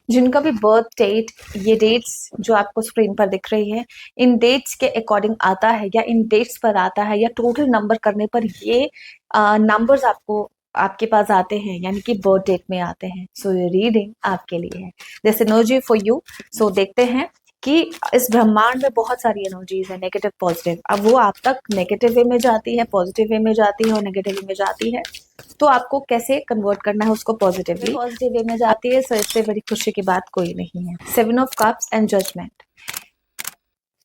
जिनका भी birth date, ये डेट्स जो आपको स्क्रीन पर दिख रही है, इन डेट्स के अकॉर्डिंग आता है या इन डेट्स पर आता है या टोटल नंबर करने पर ये नंबर्स आपको आपके पास आते हैं, यानी कि बर्थ डेट में आते हैं। सो ये रीडिंग आपके लिए है, दिस एनर्जी फॉर यू। सो देखते हैं कि इस ब्रह्मांड में बहुत सारी एनर्जीज है, नेगेटिव पॉजिटिव। अब वो आप तक नेगेटिव वे में जाती है, पॉजिटिव वे में जाती है और नेगेटिव वे में जाती है, तो आपको कैसे कन्वर्ट करना है उसको पॉजिटिवली। पॉजिटिव वे में जाती है, सो इससे बड़ी खुशी की बात कोई नहीं है। 7 ऑफ कप्स एंड जजमेंट।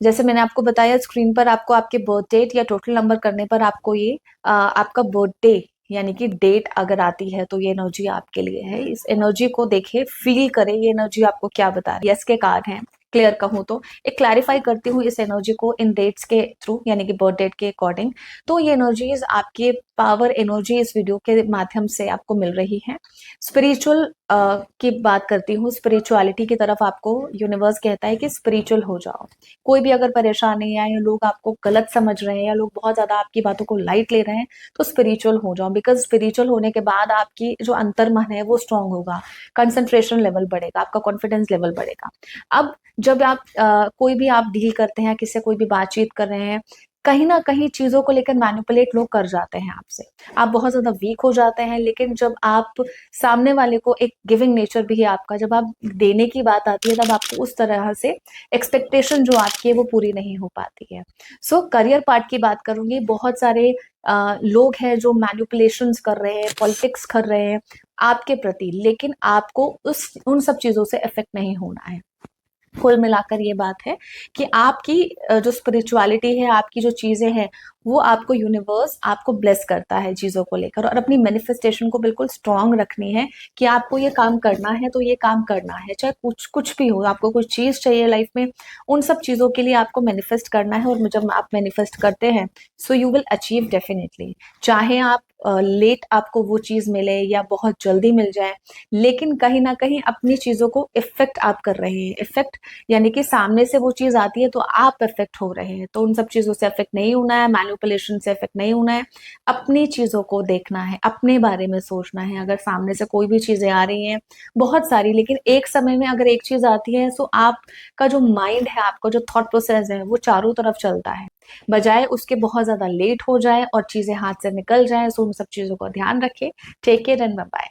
जैसे मैंने आपको बताया स्क्रीन पर, आपको आपके बर्थ डेट या टोटल नंबर करने पर आपको ये आपका बर्थडे यानी कि डेट अगर आती है तो ये एनर्जी आपके लिए है। इस एनर्जी को देखे, फील करें, ये एनर्जी आपको क्या बता रही है। यस के कार्ड है, क्लियर कहूँ तो एक क्लैरिफाई करती हूँ इस एनर्जी को इन डेट्स के थ्रू, यानी कि बर्थ डेट के अकॉर्डिंग। तो ये एनर्जीज आपके पावर एनर्जी इस वीडियो के माध्यम से आपको मिल रही है। स्पिरिचुअल की बात करती हूँ, स्पिरिचुअलिटी की तरफ आपको यूनिवर्स कहता है कि स्पिरिचुअल हो जाओ। कोई भी अगर परेशानी है या लोग आपको गलत समझ रहे हैं या लोग बहुत ज्यादा आपकी बातों को लाइट ले रहे हैं, तो स्पिरिचुअल हो जाओ। बिकॉज स्पिरिचुअल होने के बाद आपकी जो अंतर्मन है वो स्ट्रांग होगा, कंसंट्रेशन लेवल बढ़ेगा, आपका कॉन्फिडेंस लेवल बढ़ेगा। अब जब आप कोई भी आप डील करते हैं, किससे कोई भी बातचीत कर रहे हैं, कहीं ना कहीं चीजों को लेकर मैनिपुलेट लोग कर जाते हैं आपसे, आप बहुत ज्यादा वीक हो जाते हैं। लेकिन जब आप सामने वाले को, एक गिविंग नेचर भी है आपका, जब आप देने की बात आती है तब आपको उस तरह से एक्सपेक्टेशन जो आपकी है वो पूरी नहीं हो पाती है। सो करियर पार्ट की बात करूंगी, बहुत सारे लोग हैं जो मैनिपुलेशंस कर रहे हैं, पॉलिटिक्स कर रहे हैं आपके प्रति, लेकिन आपको उन सब चीजों से इफेक्ट नहीं होना है। कुल मिलाकर ये बात है कि आपकी जो स्पिरिचुअलिटी है, आपकी जो चीजें हैं, वो आपको यूनिवर्स आपको ब्लेस करता है चीजों को लेकर। और अपनी मैनिफेस्टेशन को बिल्कुल स्ट्रांग रखनी है कि आपको ये काम करना है तो ये काम करना है, चाहे कुछ कुछ भी हो। आपको कुछ चीज चाहिए लाइफ में, उन सब चीजों के लिए आपको मैनिफेस्ट करना है। और जब आप मैनिफेस्ट करते हैं, so you will achieve definitely. चाहे आप लेट आपको वो चीज मिले या बहुत जल्दी मिल जाए, लेकिन कहीं ना कहीं अपनी चीजों को इफेक्ट आप कर रहे हैं। इफेक्ट यानी कि सामने से वो चीज आती है तो आप इफेक्ट हो रहे हैं, तो उन सब चीजों से इफेक्ट नहीं होना है, मैनिपुलेशन से इफेक्ट नहीं होना है। अपनी चीजों को देखना है, अपने बारे में सोचना है। अगर सामने से कोई भी चीजें आ रही हैं, बहुत सारी, लेकिन एक समय में अगर एक चीज आती है, तो आपका जो माइंड है, आपका जो थॉट प्रोसेस है, वो चारों तरफ चलता है। बजाय उसके बहुत ज्यादा लेट हो जाए और चीजें हाथ से निकल जाए। सो उन सब चीजों का ध्यान रखें। Take care and bye bye.